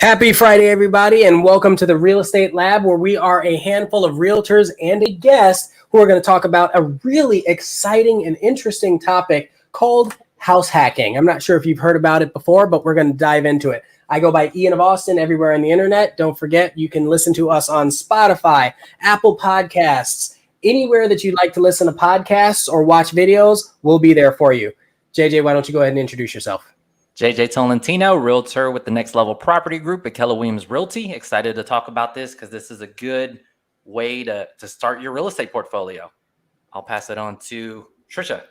Happy Friday, everybody, and welcome to the Real Estate Lab, where we are a handful of realtors and a guest who are going to talk about a really exciting and interesting topic called house hacking. I'm not sure if you've heard about it before, but we're going to dive into it. I go by Ian of Austin everywhere on the internet. Don't forget, you can listen to us on Spotify, Apple Podcasts, anywhere that you'd like to listen to podcasts or watch videos, we'll be there for you. JJ, why don't you go ahead and introduce yourself? JJ Tolentino, realtor with the Next Level Property Group at Keller Williams Realty. Excited to talk about this because this is a good way to start your real estate portfolio. I'll pass it on to Tricia.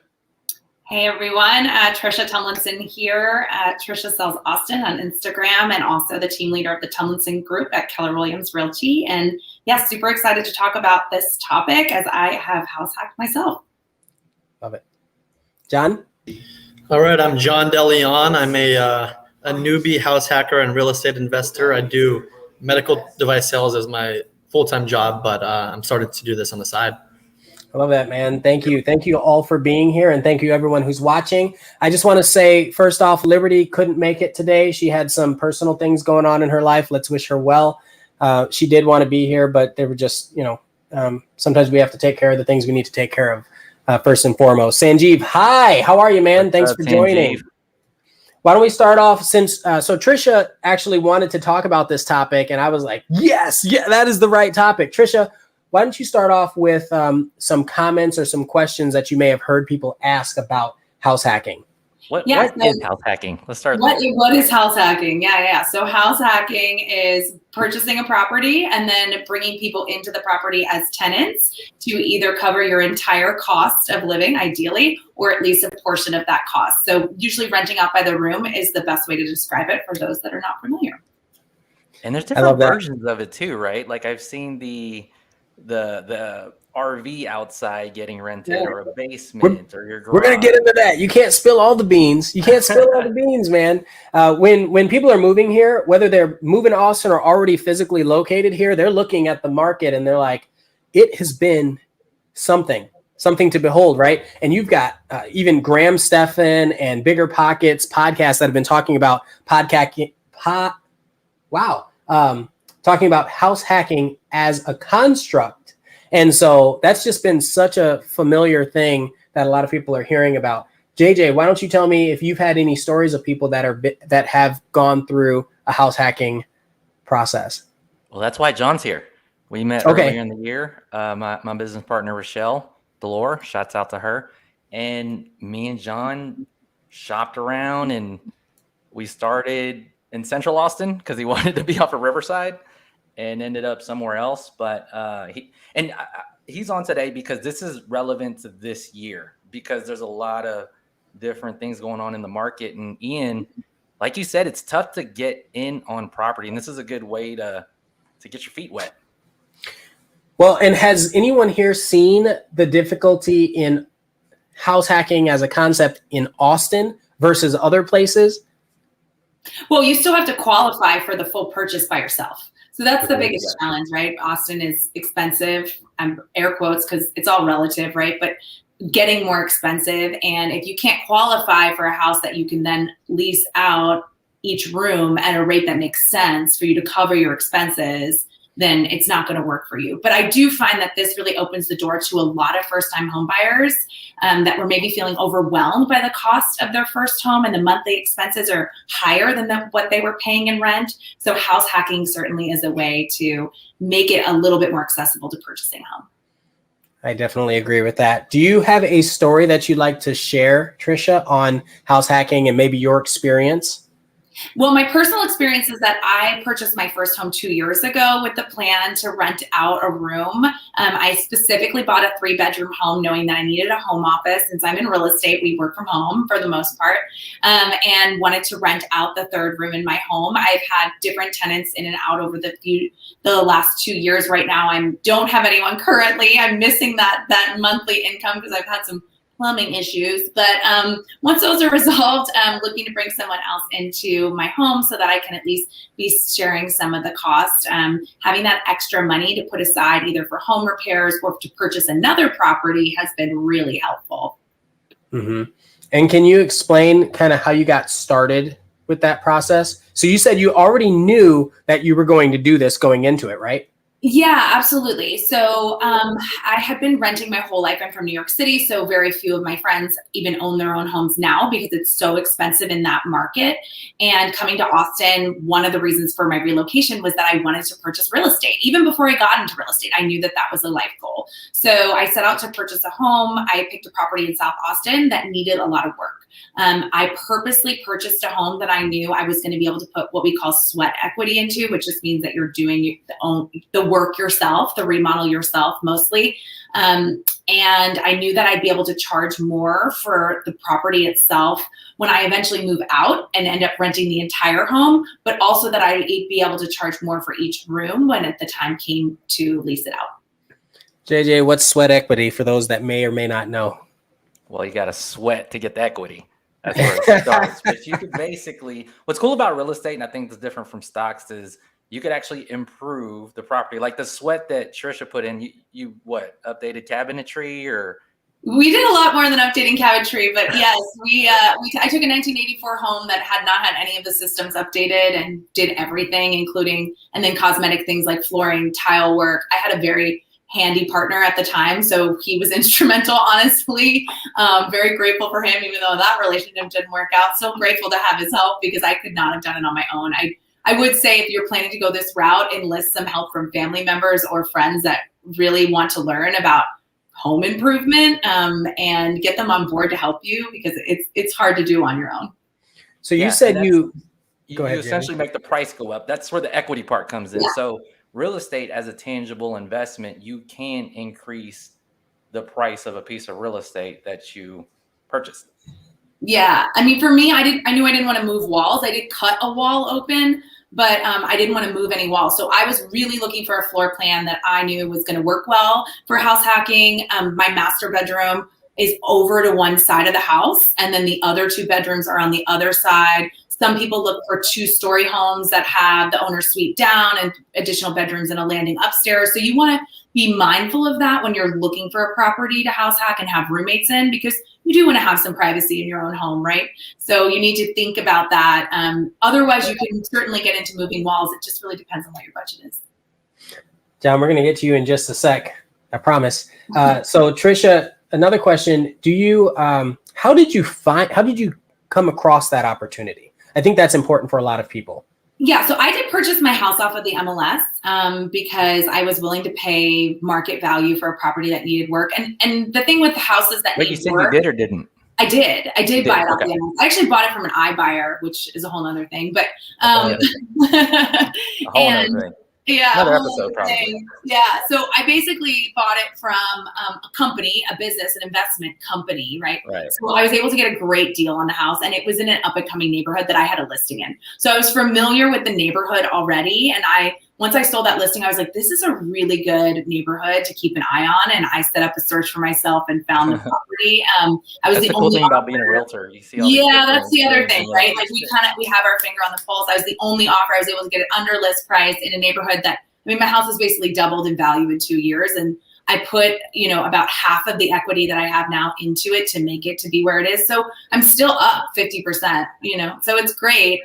Hey everyone, Tricia Tomlinson here. Tricia Sells Austin on Instagram and also the team leader of the Tomlinson Group at Keller Williams Realty. And yeah, super excited to talk about this topic as I have house hacked myself. Love it. John? All right, I'm John DeLeon. I'm a newbie house hacker and real estate investor. I do medical device sales as my full-time job, but I'm starting to do this on the side. I love that, man. Thank you. Thank you all for being here, and thank you everyone who's watching. I just want to say, first off, Liberty couldn't make it today. She had some personal things going on in her life. Let's wish her well. She did want to be here, but they were just, sometimes we have to take care of the things we need to take care of. First and foremost, Sanjeev, hi, how are you, man? Thanks for joining. Why don't we start off since, so Tricia actually wanted to talk about this topic and I was like, yes, that is the right topic. Tricia, why don't you start off with some comments or some questions that you may have heard people ask about house hacking? What is house hacking? Let's start. What is house hacking? Yeah. So house hacking is purchasing a property and then bringing people into the property as tenants to either cover your entire cost of living, ideally, or at least a portion of that cost. So usually renting out by the room is the best way to describe it for those that are not familiar. And there's different versions of it too, right? Like I've seen the RV outside getting rented, or a basement, or your garage. We're gonna get into that. You can't spill all the beans. You can't spill all the beans, man. When people are moving here, whether they're moving to Austin or already physically located here, they're looking at the market and they're like, it has been something to behold, right? And you've got even Graham Stephan and Bigger Pockets podcasts that have been talking about talking about house hacking as a construct. And so that's just been such a familiar thing that a lot of people are hearing about. JJ, why don't you tell me if you've had any stories of people that have gone through a house hacking process? Well, that's why John's here. We met earlier in the year. My business partner, Rochelle Delore, shouts out to her. And me and John shopped around and we started in Central Austin because he wanted to be off of Riverside, and ended up somewhere else. But he's on today because this is relevant to this year, because there's a lot of different things going on in the market. And Ian, like you said, it's tough to get in on property, and this is a good way to get your feet wet. Well, and has anyone here seen the difficulty in house hacking as a concept in Austin versus other places? Well, you still have to qualify for the full purchase by yourself. So that's the biggest challenge, right? Austin is expensive, air quotes, because it's all relative, right? But getting more expensive. And if you can't qualify for a house that you can then lease out each room at a rate that makes sense for you to cover your expenses, then it's not going to work for you. But I do find that this really opens the door to a lot of first-time home buyers that were maybe feeling overwhelmed by the cost of their first home, and the monthly expenses are higher than what they were paying in rent. So house hacking certainly is a way to make it a little bit more accessible to purchasing a home. I definitely agree with that. Do you have a story that you'd like to share, Tricia, on house hacking and maybe your experience? Well, my personal experience is that I purchased my first home 2 years ago with the plan to rent out a room. I specifically bought a 3-bedroom home knowing that I needed a home office. Since I'm in real estate, we work from home for the most part, and wanted to rent out the 3rd room in my home. I've had different tenants in and out over the last 2 years. Right now, I don't have anyone currently. I'm missing that monthly income because I've had some plumbing issues, but once those are resolved, I'm looking to bring someone else into my home so that I can at least be sharing some of the cost. Having that extra money to put aside either for home repairs or to purchase another property has been really helpful. Mm-hmm. And can you explain kind of how you got started with that process? So you said you already knew that you were going to do this going into it, right? Yeah, absolutely. So I had been renting my whole life. I'm from New York City, so very few of my friends even own their own homes now because it's so expensive in that market. And coming to Austin, one of the reasons for my relocation was that I wanted to purchase real estate. Even before I got into real estate, I knew that that was a life goal. So I set out to purchase a home. I picked a property in South Austin that needed a lot of work. I purposely purchased a home that I knew I was going to be able to put what we call sweat equity into, which just means that you're doing the work yourself, the remodel yourself mostly. And I knew that I'd be able to charge more for the property itself when I eventually move out and end up renting the entire home, but also that I'd be able to charge more for each room when at the time came to lease it out. JJ, what's sweat equity for those that may or may not know? Well, you got to sweat to get the equity. That's where it starts. But you could basically, what's cool about real estate, and I think it's different from stocks, is you could actually improve the property. Like the sweat that Tricia put in, you what, updated cabinetry or? We did a lot more than updating cabinetry, but yes, I took a 1984 home that had not had any of the systems updated and did everything, including, and then cosmetic things like flooring, tile work. I had a very handy partner at the time, so he was instrumental, honestly. Very grateful for him, even though that relationship didn't work out. So grateful to have his help because I could not have done it on my own. I would say if you're planning to go this route, enlist some help from family members or friends that really want to learn about home improvement, and get them on board to help you because it's hard to do on your own. So you said you essentially make the price go up. That's where the equity part comes in. Yeah. So real estate as a tangible investment, you can increase the price of a piece of real estate that you purchased. Yeah. I mean, for me, I knew I didn't want to move walls. I did cut a wall open, but I didn't want to move any walls. So I was really looking for a floor plan that I knew was going to work well for house hacking. My master bedroom is over to one side of the house, and then the other two bedrooms are on the other side. Some people look for 2-story homes that have the owner's suite down and additional bedrooms and a landing upstairs. So you want to be mindful of that when you're looking for a property to house hack and have roommates in, because you do want to have some privacy in your own home, right? So you need to think about that. Otherwise, you can certainly get into moving walls. It just really depends on what your budget is. John, we're going to get to you in just a sec. I promise. So Tricia, another question. How did you come across that opportunity? I think that's important for a lot of people. Yeah, so I did purchase my house off of the MLS because I was willing to pay market value for a property that needed work. And the thing with the houses that Wait, you said you did or didn't? I did buy it off the MLS. I actually bought it from an iBuyer, which is a whole other thing. But a whole other thing. Yeah. Another episode, probably. Yeah. So I basically bought it from a company, a business, an investment company, right? Right. So I was able to get a great deal on the house, and it was in an up and coming neighborhood that I had a listing in. So I was familiar with the neighborhood already. And once I sold that listing, I was like, this is a really good neighborhood to keep an eye on. And I set up a search for myself and found the property. That's the cool thing about being a realtor. You see all that's the other thing, right? Like we have our finger on the pulse. I was the only offer. I was able to get it under list price in a neighborhood my house has basically doubled in value in 2 years. And I put, about half of the equity that I have now into it to make it to be where it is. So I'm still up 50%, so it's great.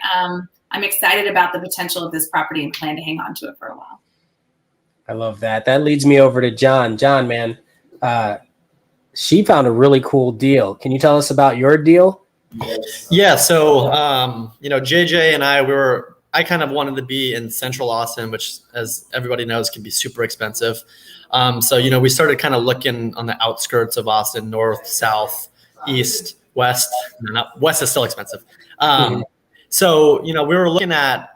I'm excited about the potential of this property and plan to hang on to it for a while. I love that. That leads me over to John. John, man, she found a really cool deal. Can you tell us about your deal? Yeah. So, JJ and I kind of wanted to be in Central Austin, which, as everybody knows, can be super expensive. So, we started kind of looking on the outskirts of Austin, north, south, east, west. No, west is still expensive. So, we were looking at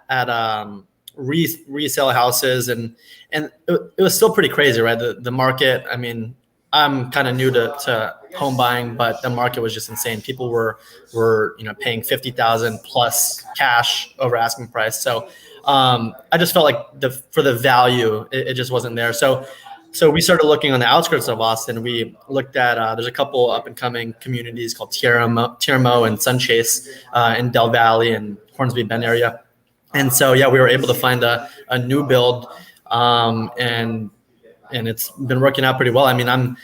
resale houses, and it was still pretty crazy, right? The market. I mean, I'm kind of new to home buying, but the market was just insane. People were paying $50,000 plus cash over asking price. So I just felt like for the value, it just wasn't there. So we started looking on the outskirts of Austin. We looked at there's a couple up and coming communities called Tiaramo and Sunchase in Del Valley and Hornsby Bend area. And so we were able to find a new build, and it's been working out pretty well. I mean, I'm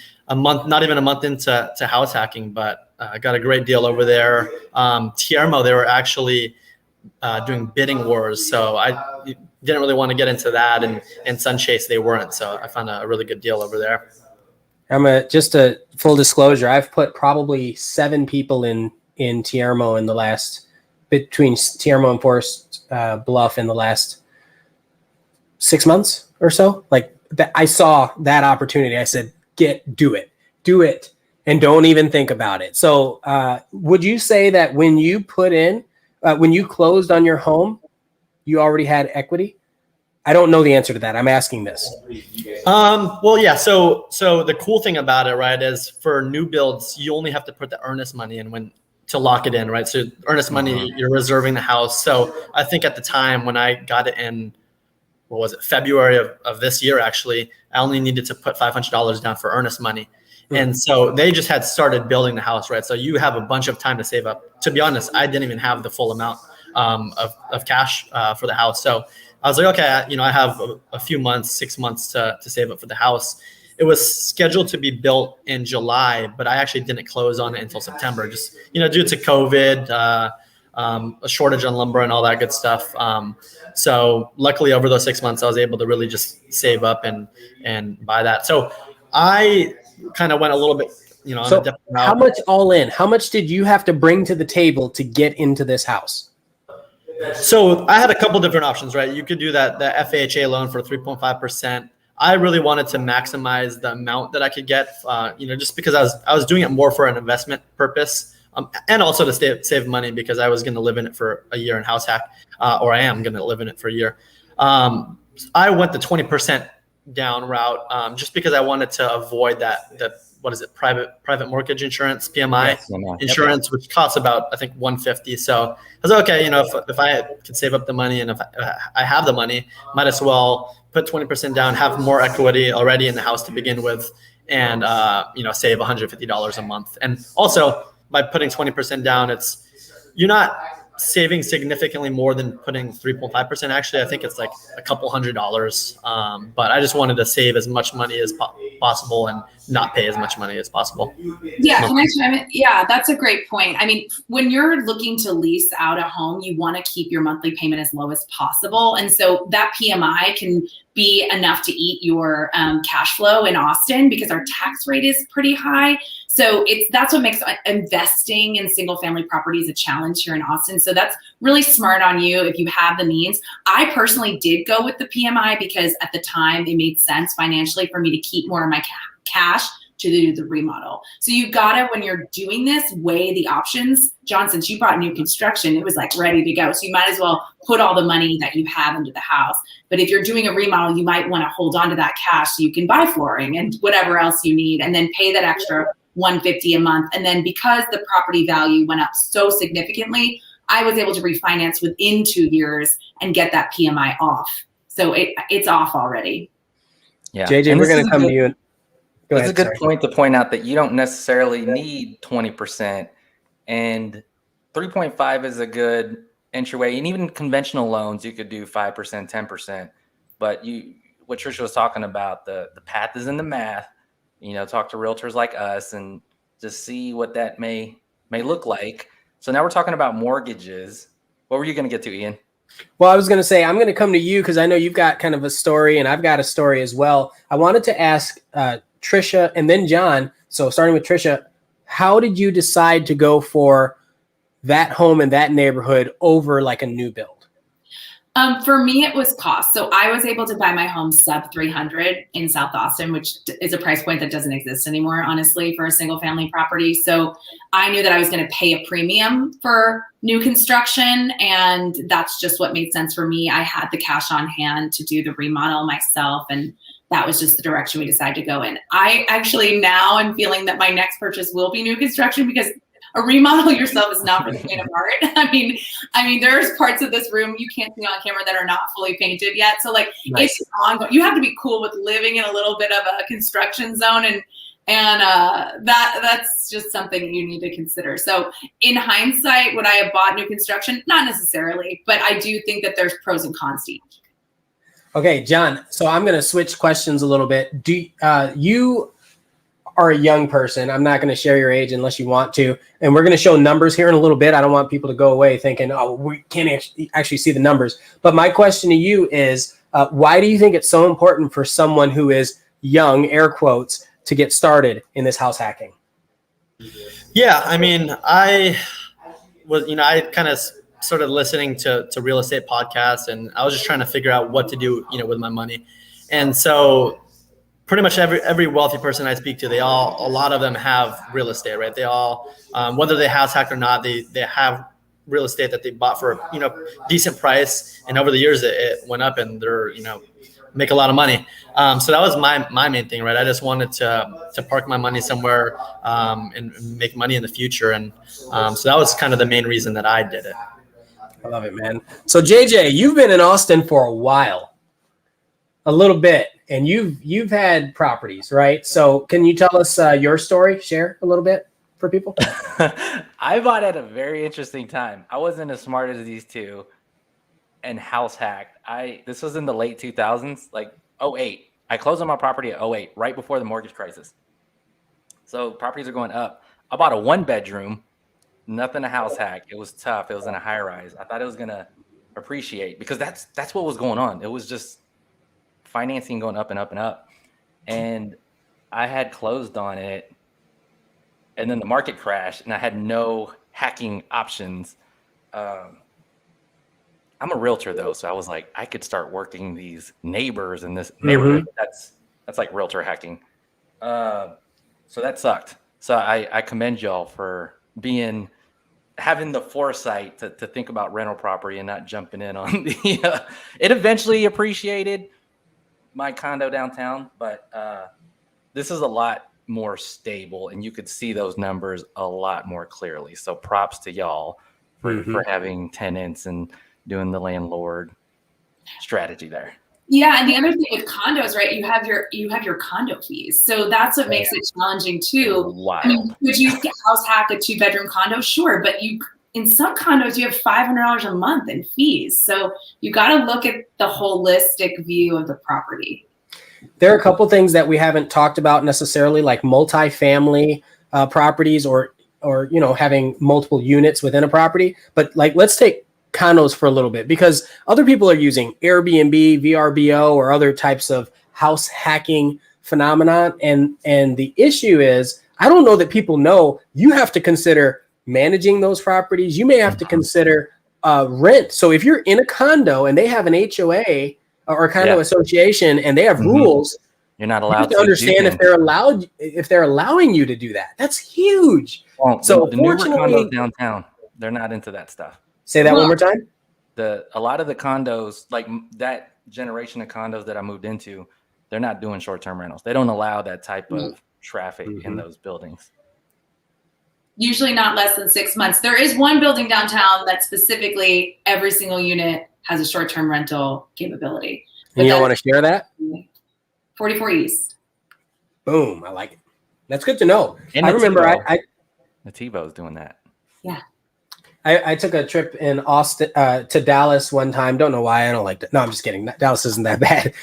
not even a month into house hacking, but I got a great deal over there. Tiaramo, they were actually doing bidding wars. So I didn't really want to get into that, and Sunchase, they weren't. So I found a really good deal over there. Just a full disclosure, I've put probably 7 people in Tiarmo in the last, between Tiarmo and Forest Bluff in the last 6 months or so. Like that, I saw that opportunity. I said, do it, and don't even think about it. So would you say that when you when you closed on your home, you already had equity? I don't know the answer to that. I'm asking this. Well, yeah. So the cool thing about it, right, is for new builds, you only have to put the earnest money in to lock it in, right? So earnest money, you're reserving the house. So I think at the time when I got it in, what was it, February of this year, actually, I only needed to put $500 down for earnest money. And so they just had started building the house, right? So you have a bunch of time to save up. To be honest, I didn't even have the full amount of cash for the house. So I was like, okay, I have a few months, 6 months to save up for the house. It was scheduled to be built in July, but I actually didn't close on it until September, just, due to COVID, a shortage on lumber and all that good stuff. So luckily over those 6 months, I was able to really just save up and buy that. So I kind of went a little bit, on a different route. How much all in? How much did you have to bring to the table to get into this house? So I had a couple different options, right? You could do the FHA loan for 3.5%. I really wanted to maximize the amount that I could get, just because I was doing it more for an investment purpose, and also to save money because I was going to live in it for a year in house hack, or I am going to live in it for a year. I went the 20% down route just because I wanted to avoid that what is it, private mortgage insurance, PMI insurance, which costs about, I think, $150. So I was like, okay, if I could save up the money and if I have the money, might as well put 20% down, have more equity already in the house to begin with, and save $150 a month. And also by putting 20% down, you're not saving significantly more than putting 3.5%. Actually, I think it's like a couple $100. But I just wanted to save as much money as possible and not pay as much money as possible. Yeah, can I chime in? Yeah, that's a great point. I mean, when you're looking to lease out a home, you want to keep your monthly payment as low as possible. And so that PMI can be enough to eat your cash flow in Austin because our tax rate is pretty high. So that's what makes investing in single family properties a challenge here in Austin. So that's really smart on you if you have the means. I personally did go with the PMI because at the time it made sense financially for me to keep more of my cash to do the remodel. So you gotta, when you're doing this, weigh the options. John, since you bought new construction, it was like ready to go. So you might as well put all the money that you have into the house. But if you're doing a remodel, you might want to hold on to that cash so you can buy flooring and whatever else you need, and then pay that extra $150 a month. And then because the property value went up so significantly, I was able to refinance within 2 years and get that PMI off. So it's off already. Yeah. JJ, we're going to come to you. It's a good point to point out that you don't necessarily need 20%, and 3.5 is a good entryway. And even conventional loans, you could do 5%, 10%. But what Tricia was talking about, the path is in the math. Talk to realtors like us and just see what that may look like. So now we're talking about mortgages. What were you going to get to, Ian? Well, I was going to say, I'm going to come to you because I know you've got kind of a story and I've got a story as well. I wanted to ask Tricia and then John. So starting with Tricia, how did you decide to go for that home in that neighborhood over like a new build? For me, it was cost. So I was able to buy my home sub 300 in South Austin, which is a price point that doesn't exist anymore, honestly, for a single family property. So I knew that I was going to pay a premium for new construction, and that's just what made sense for me. I had the cash on hand to do the remodel myself, and that was just the direction we decided to go in. I actually now am feeling that my next purchase will be new construction because a remodel yourself is not for the faint of heart. I mean, there's parts of this room you can't see on camera that are not fully painted yet. So It's ongoing. You have to be cool with living in a little bit of a construction zone, and that's just something you need to consider. So in hindsight, would I have bought new construction? Not necessarily, but I do think that there's pros and cons to each. Okay, John. So I'm going to switch questions a little bit. are a young person, I'm not going to share your age unless you want to. And we're going to show numbers here in a little bit. I don't want people to go away thinking, oh, we can't actually see the numbers. But my question to you is, why do you think it's so important for someone who is young, air quotes, to get started in this house hacking? Yeah, I mean, I kind of started listening to real estate podcasts, and I was just trying to figure out what to do, with my money. And so pretty much every wealthy person I speak to, a lot of them have real estate, right? They all, whether they house hacked or not, they have real estate that they bought for, decent price. And over the years, it went up, and they're, make a lot of money. So that was my main thing, right? I just wanted to park my money somewhere and make money in the future. And so that was kind of the main reason that I did it. I love it, man. So JJ, you've been in Austin for a while, a little bit, and you've had properties, right? So can you tell us your story? Share a little bit for people. I bought at a very interesting time. I wasn't as smart as these two and house hacked. This was in the late 2000s, like 08. I closed on my property at 08, right before the mortgage crisis. So properties are going up. I bought a 1-bedroom, nothing to house hack. It was tough. It was in a high rise. I thought it was going to appreciate because that's what was going on. It was just financing going up and up and up. And I had closed on it, and then the market crashed, and I had no hacking options. I'm a realtor though, so I was like, I could start working these neighbors in this neighborhood. That's like realtor hacking. So that sucked. So I commend y'all for having the foresight to think about rental property and not jumping in on the. It eventually appreciated my condo downtown, but this is a lot more stable, and you could see those numbers a lot more clearly. So props to y'all for having tenants and doing the landlord strategy there. Yeah, and the other thing with condos, right? You have your condo fees, so that's what makes it challenging too. Wild. I mean, could you house hack a 2-bedroom condo? Sure, but in some condos you have $500 a month in fees, so you got to look at the holistic view of the property. There are a couple things that we haven't talked about necessarily, like multifamily properties or having multiple units within a property. But like, let's take condos for a little bit, because other people are using Airbnb, VRBO, or other types of house hacking phenomenon. And the issue is, I don't know that people know you have to consider managing those properties. You may have to consider rent. So if you're in a condo and they have an HOA or a condo association and they have rules, you're not allowed to understand if they're allowing you to do that. That's huge. Well, so the newer condos downtown, they're not into that stuff. Say that one more time. A lot of the condos, like that generation of condos that I moved into, they're not doing short-term rentals. They don't allow that type of traffic in those buildings. Usually not less than 6 months. There is one building downtown that specifically every single unit has a short-term rental capability. And you don't want to share that? 44 East. Boom. I like it. That's good to know. And I remember the TiVo's doing that. Yeah. I took a trip in Austin to Dallas one time. Don't know why. I don't like that. No, I'm just kidding. Dallas isn't that bad.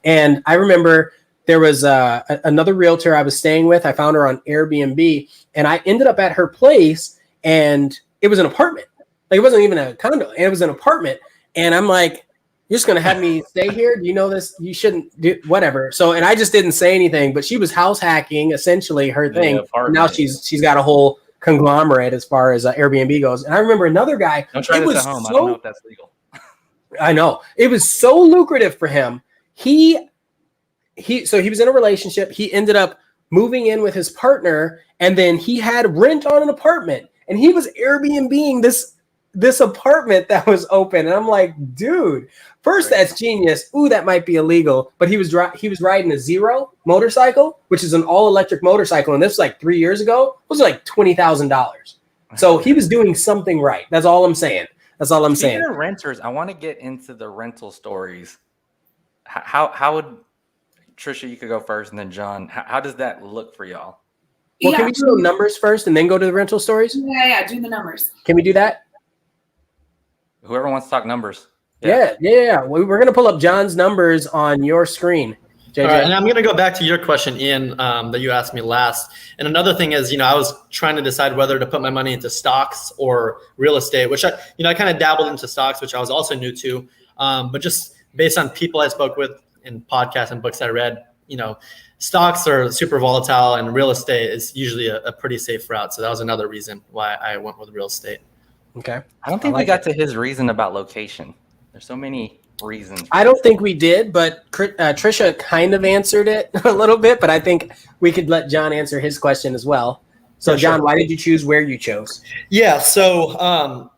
And I remember there was another realtor I was staying with. I found her on Airbnb, and I ended up at her place, and it was an apartment. Like, it wasn't even a condo. It was an apartment. And I'm like, you're just going to have me stay here? Do you know this? You shouldn't do whatever. So, and I just didn't say anything, but she was house hacking essentially her thing. Now she's got a whole conglomerate as far as Airbnb goes. And I remember another guy. Don't try this at home. I don't know if that's legal. I know. It was so lucrative for him. So he was in a relationship. He ended up moving in with his partner, and then he had rent on an apartment, and he was Airbnb-ing this apartment that was open. And I'm like, dude, first, that's genius. Ooh, that might be illegal. But he was riding a Zero motorcycle, which is an all-electric motorcycle. And this was like 3 years ago. It was like $20,000. So he was doing something right. That's all I'm saying. Speaking of renters, I want to get into the rental stories. How would Tricia, you could go first, and then John, how does that look for y'all? Well, can we do numbers first and then go to the rental stories? Yeah, do the numbers. Can we do that? Whoever wants to talk numbers. Yeah. We're going to pull up John's numbers on your screen. JJ? All right, and I'm going to go back to your question, Ian, that you asked me last. And another thing is, I was trying to decide whether to put my money into stocks or real estate, which I kind of dabbled into stocks, which I was also new to. But just based on people I spoke with in podcasts and books I read, stocks are super volatile and real estate is usually a pretty safe route. So that was another reason why I went with real estate. Okay. I don't think we got to his reason about location. There's so many reasons. I don't think we did, but Tricia kind of answered it a little bit, but I think we could let John answer his question as well. So John, why did you choose where you chose? Yeah. So,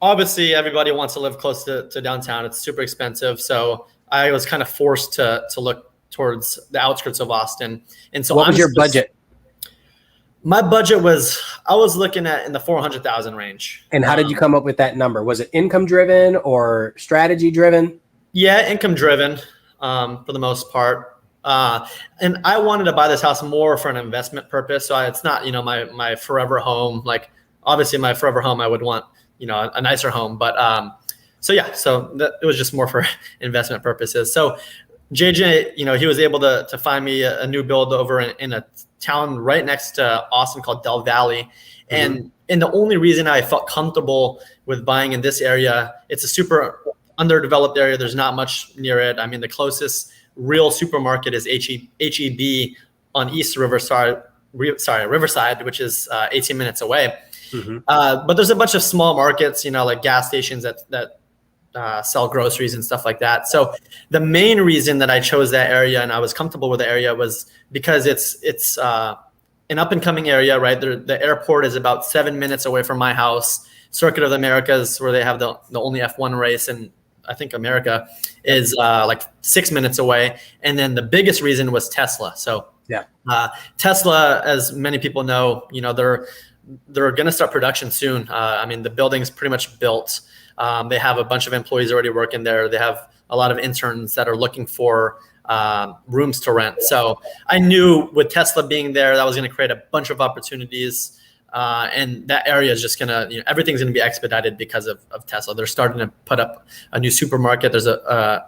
obviously everybody wants to live close to downtown. It's super expensive. So I was kind of forced to look towards the outskirts of Austin. And so what was your budget? My budget was, I was looking at in the 400,000 range. And how did you come up with that number? Was it income driven or strategy driven? Yeah, income driven for the most part. And I wanted to buy this house more for an investment purpose. So it's not, my forever home. Like obviously my forever home, I would want, a nicer home. But it was just more for investment purposes. So JJ, he was able to find me a new build over in a town right next to Austin called Del Valley. And the only reason I felt comfortable with buying in this area, it's a super underdeveloped area. There's not much near it. I mean, the closest real supermarket is H-E-B on East Riverside, which is 18 minutes away. But there's a bunch of small markets, like gas stations that sell groceries and stuff like that. So the main reason that I chose that area and I was comfortable with the area was because it's an up and coming area, right? The airport is about 7 minutes away from my house. Circuit of the Americas, where they have the only F1 race in, I think, America, is like 6 minutes away. And then the biggest reason was Tesla. So Tesla, as many people know, they're going to start production soon. I mean, the building's pretty much built. They have a bunch of employees already working there. They have a lot of interns that are looking for rooms to rent. So I knew with Tesla being there, that was going to create a bunch of opportunities. And that area is just going to, everything's going to be expedited because of Tesla. They're starting to put up a new supermarket. There's an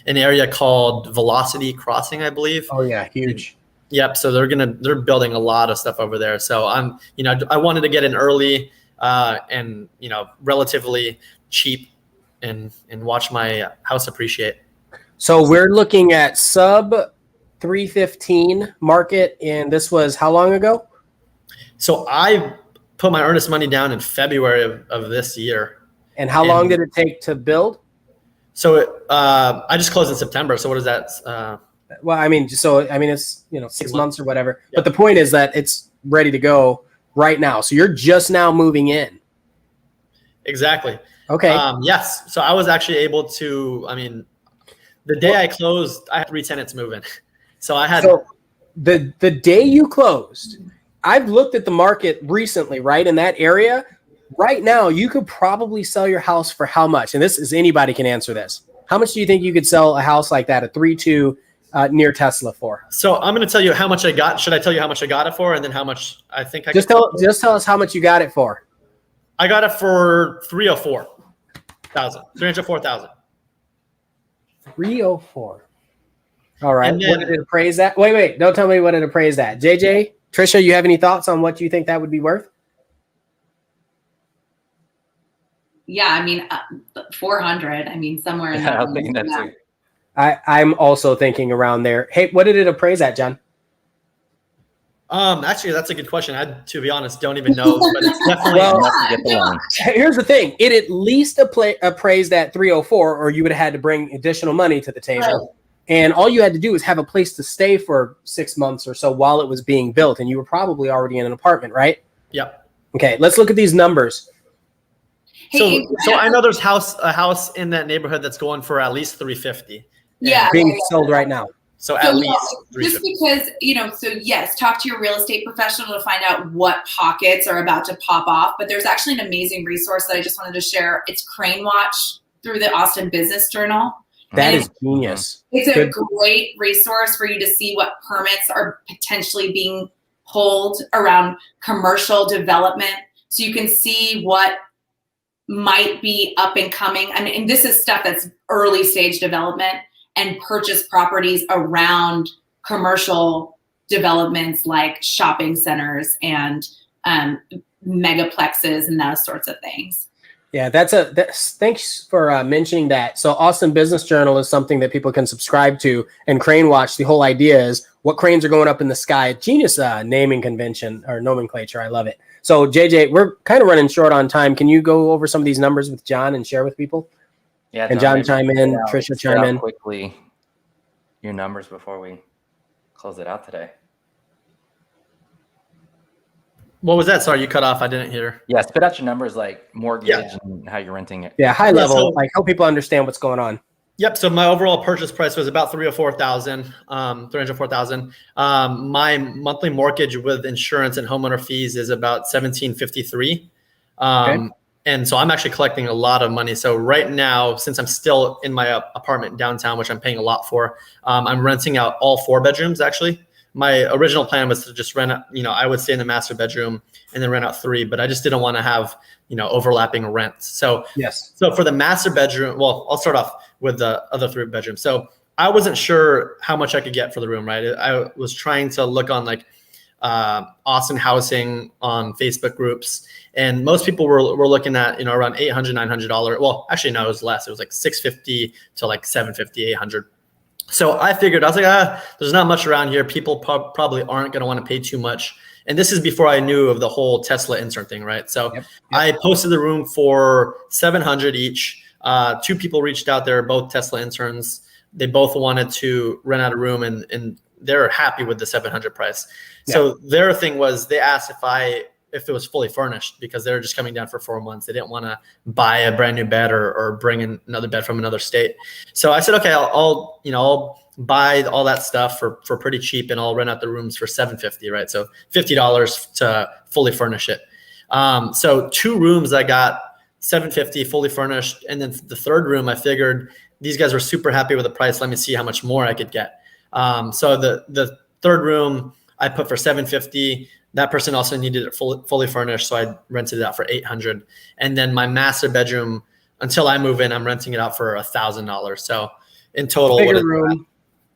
area called Velocity Crossing, I believe. Oh yeah, huge. Yep. So they're building a lot of stuff over there. So I wanted to get in early and relatively cheap and watch my house appreciate. So we're looking at sub 315 market, and this was how long ago? So I put my earnest money down in February of this year. And how long did it take to build? So I just closed in September. So what is that? Well, I mean, it's 6 months or whatever. Yep. But the point is that it's ready to go right now. So you're just now moving in. Exactly. Okay. Yes. So I was actually able to. I mean, the day I closed, I had 3 tenants move in. So I had. So the day you closed, I've looked at the market recently, right in that area. Right now, you could probably sell your house for how much? And this is anybody can answer this. How much do you think you could sell a house like that, a 3.2 near Tesla for? So I'm going to tell you how much I got. Should I tell you how much I got it for, and then how much I think I just tell us how much you got it for. I got it for $304,000. $304,000. 304. All right. Then, what did it appraise at? Wait. Don't tell me what it appraised at. JJ, Tricia, you have any thoughts on what you think that would be worth? Yeah, I mean, 400. I mean, somewhere in there. I'm thinking that too. I'm also thinking around there. Hey, what did it appraise at, John? Actually, that's a good question. I, to be honest, don't even know, but it's definitely enough to get the loan. Here's the thing. It at least appraised at 304, or you would have had to bring additional money to the table. Right. And all you had to do was have a place to stay for 6 months or so while it was being built. And you were probably already in an apartment, right? Yep. Okay, let's look at these numbers. Hey, so I know there's a house in that neighborhood that's going for at least 350. Yeah. Being sold right now. So at least just because, so yes, talk to your real estate professional to find out what pockets are about to pop off. But there's actually an amazing resource that I just wanted to share. It's Crane Watch through the Austin Business Journal. That is genius. It's a great resource for you to see what permits are potentially being pulled around commercial development. So you can see what might be up and coming. And this is stuff that's early stage development. and purchase properties around commercial developments like shopping centers and megaplexes and those sorts of things. Yeah, thanks for mentioning that. So Austin Business Journal is something that people can subscribe to, and Crane Watch, the whole idea is what cranes are going up in the sky. Genius naming convention or nomenclature. I love it. So JJ, we're kind of running short on time. Can you go over some of these numbers with John and share with people? Yeah, and John chime in, Tricia chime in. Quickly, your numbers before we close it out today. What was that? Sorry, you cut off. I didn't hear. Yeah, spit out your numbers like mortgage and how you're renting it. Yeah, high level, like help people understand what's going on. Yep. So my overall purchase price was about $304,000. My monthly mortgage with insurance and homeowner fees is about $1,753. Okay. And so I'm actually collecting a lot of money. So right now, since I'm still in my apartment downtown, which I'm paying a lot for, I'm renting out all 4 bedrooms actually. My original plan was to just rent out, I would stay in the master bedroom and then rent out 3, but I just didn't want to have, overlapping rents. So yes. So for the master bedroom, well, I'll start off with the other 3 bedrooms. So I wasn't sure how much I could get for the room, right? I was trying to look on like Austin housing on Facebook groups, and most people were looking at, around $800, $900. Well, actually, no, it was less. It was like $650 to like $750, $800. So I figured, I was like, there's not much around here. People probably aren't going to want to pay too much. And this is before I knew of the whole Tesla intern thing, right? So yep. I posted the room for $700 each. 2 people reached out there, both Tesla interns. They both wanted to rent out a room, and they're happy with the $700 price. Yeah. So their thing was, they asked if it was fully furnished, because they're just coming down for 4 months. They didn't want to buy a brand new bed or bring in another bed from another state. So I said, okay, I'll buy all that stuff for pretty cheap, and I'll rent out the rooms for $750, right? So $50 to fully furnish it. So 2 rooms I got $750 fully furnished, and then the 3rd room I figured these guys were super happy with the price. Let me see how much more I could get. So the 3rd room I put for $750. That person also needed it fully furnished, so I rented it out for $800. And then my master bedroom, until I move in, I'm renting it out for $1,000. So in total, bigger room,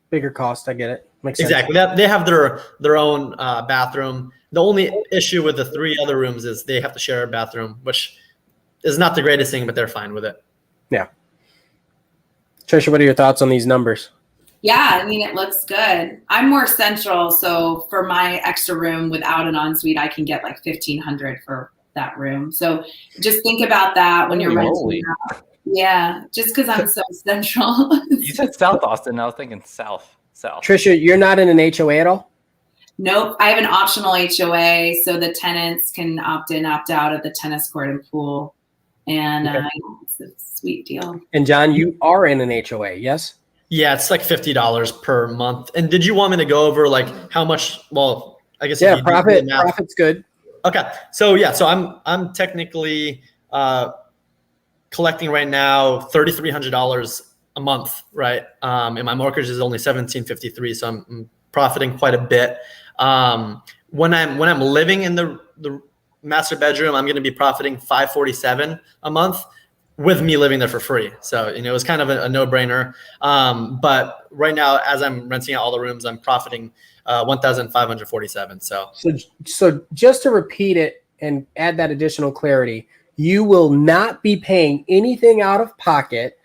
bigger cost. I get it. Makes sense. Exactly. They have their own bathroom. The only issue with the 3 other rooms is they have to share a bathroom, which is not the greatest thing, but they're fine with it. Yeah. Tricia, what are your thoughts on these numbers? Yeah, I mean, it looks good. I'm more central, so for my extra room without an ensuite, I can get like $1,500 for that room. So just think about that when you're renting out. Yeah, just because I'm so central. You said South Austin. I was thinking South. Tricia, you're not in an HOA at all? Nope. I have an optional HOA, so the tenants can opt in, opt out of the tennis court and pool. And it's a sweet deal. And John, you are in an HOA, yes? Yeah, it's like $50 per month. And did you want me to go over like how much? Well, I guess profit's good. Okay, so I'm technically collecting right now $3,300 a month, right? And my mortgage is only $1,753, so I'm profiting quite a bit. When I'm living in the master bedroom, I'm going to be profiting $547 a month, with me living there for free. So, it was kind of a no-brainer. But right now, as I'm renting out all the rooms, I'm profiting $1,547. So just to repeat it and add that additional clarity, you will not be paying anything out of pocket.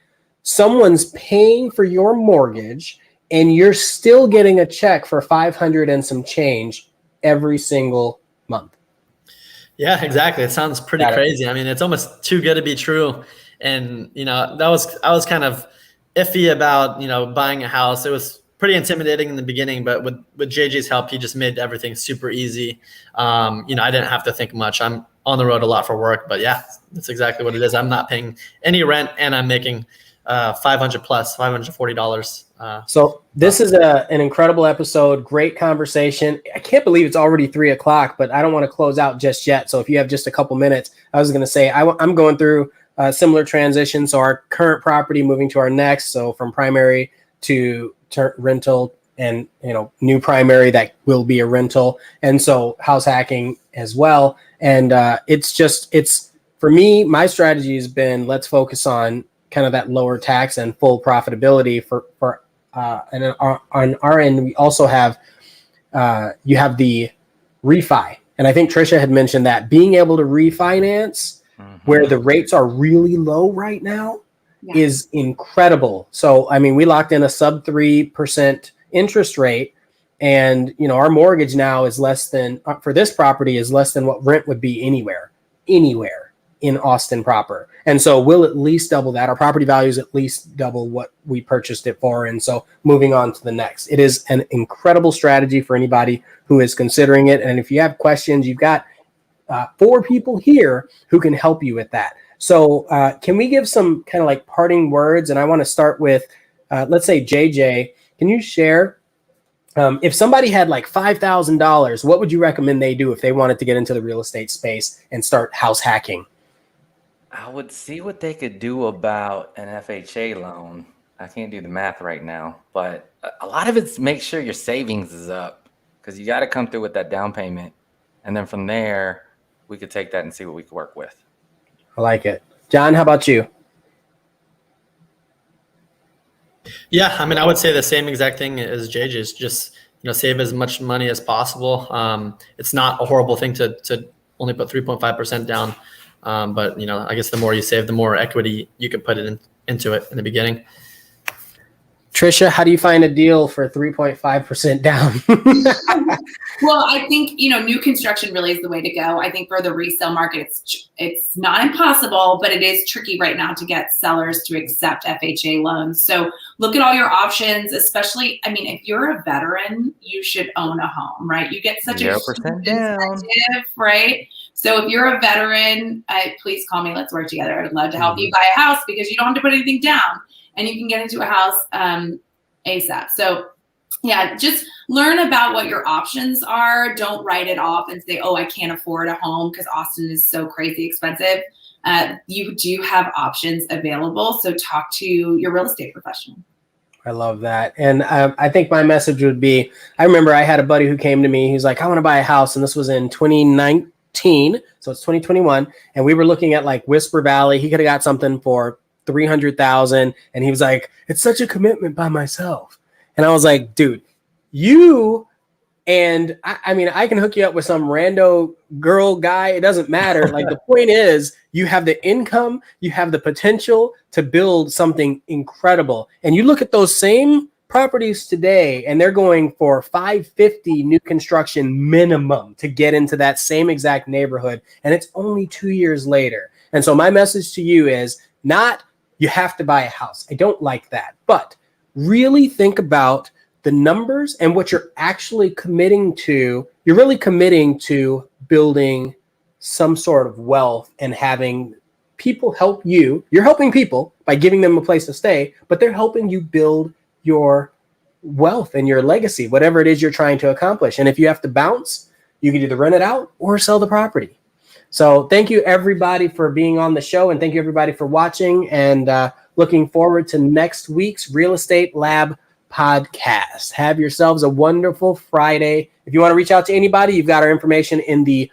Someone's paying for your mortgage, and you're still getting a check for $500 and some change every single month. Yeah, exactly. It sounds pretty crazy. I mean, it's almost too good to be true. And, I was kind of iffy about, buying a house. It was pretty intimidating in the beginning, but with JJ's help, he just made everything super easy. I didn't have to think much. I'm on the road a lot for work, but yeah, that's exactly what it is. I'm not paying any rent, and I'm making $540. So this is an incredible episode. Great conversation. I can't believe it's already 3:00, but I don't want to close out just yet. So if you have just a couple minutes, I was going to say, I'm going through a similar transition. So our current property moving to our next, so from primary to rental, and, new primary that will be a rental. And so house hacking as well. And it's for me, my strategy has been, let's focus on kind of that lower tax and full profitability for and on our end, we also have you have the refi. And I think Tricia had mentioned that being able to refinance where the rates are really low right now is incredible. So, I mean, we locked in a sub 3% interest rate, and, you know, our mortgage now is less than, for this property, is less than what rent would be anywhere in Austin proper. And so we'll at least double that. Our property value is at least double what we purchased it for. And so moving on to the next, it is an incredible strategy for anybody who is considering it. And if you have questions, you've got 4 people here who can help you with that. So can we give some kind of like parting words? And I want to start with, let's say, JJ, can you share, if somebody had like $5,000, what would you recommend they do if they wanted to get into the real estate space and start house hacking? I would see what they could do about an FHA loan. I can't do the math right now, but a lot of it's make sure your savings is up, because you got to come through with that down payment. And then from there, we could take that and see what we could work with. I like it. John, how about you? Yeah, I mean, I would say the same exact thing as JJ's. Just, you know, save as much money as possible. It's not a horrible thing to only put 3.5% down. But, you know, I guess the more you save, the more equity you can put into it in the beginning. Tricia, how do you find a deal for 3.5% down? Well, I think, you know, new construction really is the way to go. I think for the resale market, it's not impossible, but it is tricky right now to get sellers to accept FHA loans. So look at all your options, especially, I mean, if you're a veteran, you should own a home, right? You get such a huge incentive, right? So if you're a veteran, please call me. Let's work together. I'd love to help you buy a house, because you don't have to put anything down and you can get into a house ASAP. So yeah, just learn about what your options are. Don't write it off and say, oh, I can't afford a home because Austin is so crazy expensive. You do have options available. So talk to your real estate professional. I love that. And I think my message would be, I remember I had a buddy who came to me. He's like, I want to buy a house. And this was in 2019. So it's 2021. And we were looking at like Whisper Valley. He could have got something for $300,000. And he was like, it's such a commitment by myself. And I was like, dude, you, and I mean, I can hook you up with some rando girl guy. It doesn't matter. Like, the point is, you have the income, you have the potential to build something incredible. And you look at those same properties today, and they're going for $550 new construction minimum to get into that same exact neighborhood. And it's only 2 years later. And so my message to you is not, you have to buy a house. I don't like that, but really think about the numbers and what you're actually committing to. You're really committing to building some sort of wealth and having people help you. You're helping people by giving them a place to stay, but they're helping you build your wealth and your legacy, whatever it is you're trying to accomplish. And if you have to bounce, you can either rent it out or sell the property. So thank you, everybody, for being on the show. And thank you, everybody, for watching. And looking forward to next week's Real Estate Lab podcast. Have yourselves a wonderful Friday. If you want to reach out to anybody, you've got our information in the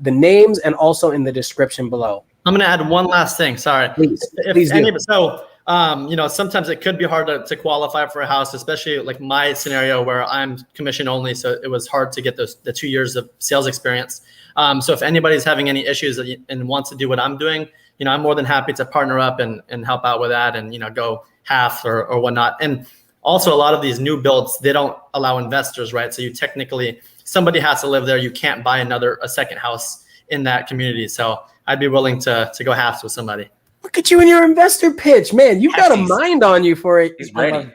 names and also in the description below. I'm going to add one last thing. Sorry. Please do. So, you know, sometimes it could be hard to qualify for a house, especially like my scenario where I'm commission only. So it was hard to get the 2 years of sales experience. So if anybody's having any issues and wants to do what I'm doing, you know, I'm more than happy to partner up and help out with that and, you know, go half or whatnot. And also, a lot of these new builds, they don't allow investors, right? So you technically, somebody has to live there. You can't buy a second house in that community. So I'd be willing to go halves with somebody. Look at you and your investor pitch, man. You've got a mind on you for it. He's ready.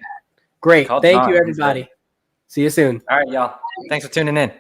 Great. Thank you, everybody. See you soon. All right, y'all. Thanks for tuning in.